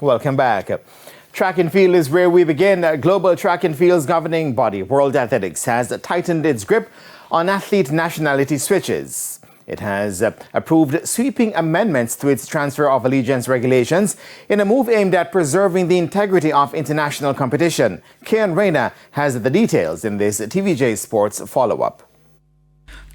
Welcome back. Track and field is where we begin. Global track and field's governing body, World Athletics, has tightened its grip on athlete nationality switches. It has approved sweeping amendments to its transfer of allegiance regulations in a move aimed at preserving the integrity of international competition. Kian Reyna has the details in this TVJ Sports follow-up.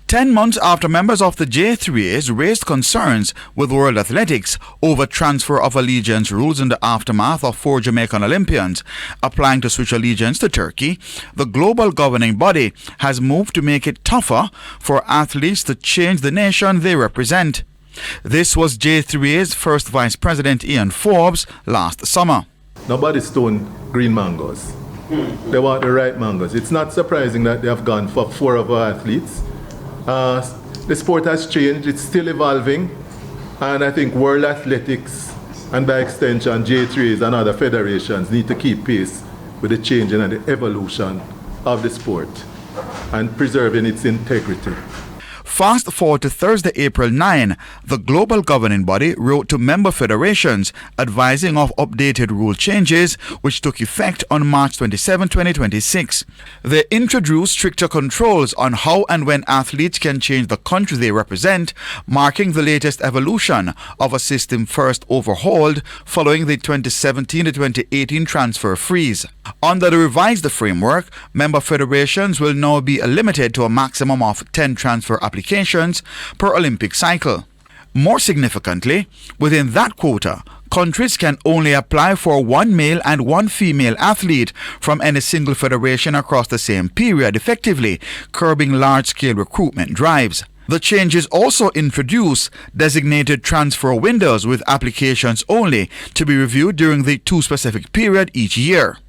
10 months after members of the J3As raised concerns with World Athletics over transfer of allegiance rules in the aftermath of 4 Jamaican Olympians applying to switch allegiance to Turkey, the global governing body has moved to make it tougher for athletes to change the nation they represent. This was J3A's first Vice President Ian Forbes last summer. Nobody stoned green mangoes. They want the right mangoes. It's not surprising that they have gone for 4 of our athletes. The sport has changed, it's still evolving, and I think World Athletics and by extension J3s and other federations need to keep pace with the change and the evolution of the sport and preserving its integrity. Fast forward to Thursday, April 9, the global governing body wrote to member federations advising of updated rule changes which took effect on March 27, 2026. They introduced stricter controls on how and when athletes can change the country they represent, marking the latest evolution of a system first overhauled following the 2017 to 2018 transfer freeze. Under the revised framework, member federations will now be limited to a maximum of 10 transfer applications per Olympic cycle. More significantly, within that quota, countries can only apply for 1 male and 1 female athlete from any single federation across the same period, effectively curbing large-scale recruitment drives. The changes also introduce designated transfer windows with applications only to be reviewed during the 2 specific period each year.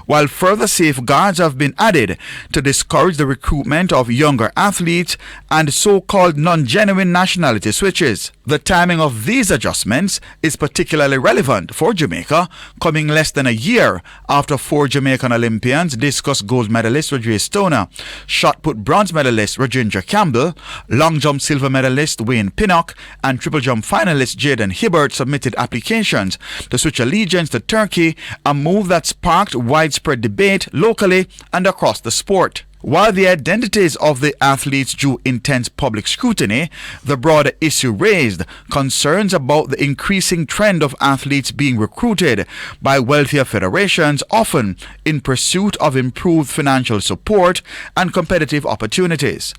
While further safeguards have been added to discourage the recruitment of younger athletes and so-called non-genuine nationality switches. The timing of these adjustments is particularly relevant for Jamaica, coming less than a year after 4 Jamaican Olympians, discus gold medalist Rodriguez Stoner, shot put bronze medalist Rajendra Campbell, long jump silver medalist Wayne Pinnock, and triple jump finalist Jaden Hibbert submitted applications to switch allegiance to Turkey, a move that sparked widespread debate locally and across the sport. While the identities of the athletes drew intense public scrutiny, the broader issue raised concerns about the increasing trend of athletes being recruited by wealthier federations, often in pursuit of improved financial support and competitive opportunities.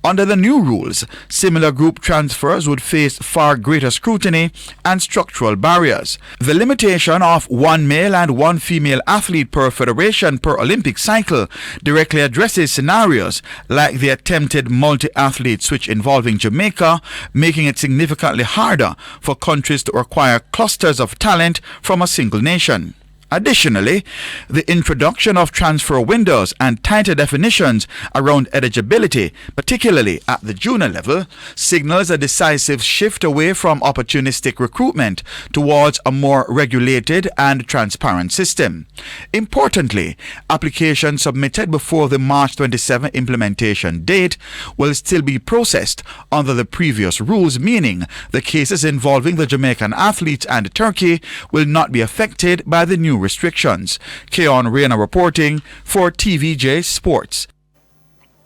Under the new rules, similar group transfers would face far greater scrutiny and structural barriers. The limitation of 1 male and 1 female athlete per federation per Olympic cycle directly addresses scenarios like the attempted multi-athlete switch involving Jamaica, making it significantly harder for countries to acquire clusters of talent from a single nation. Additionally, the introduction of transfer windows and tighter definitions around eligibility, particularly at the junior level, signals a decisive shift away from opportunistic recruitment towards a more regulated and transparent system. Importantly, applications submitted before the March 27 implementation date will still be processed under the previous rules, meaning the cases involving the Jamaican athletes and Turkey will not be affected by the new restrictions. Keon Reyna reporting for TVJ Sports.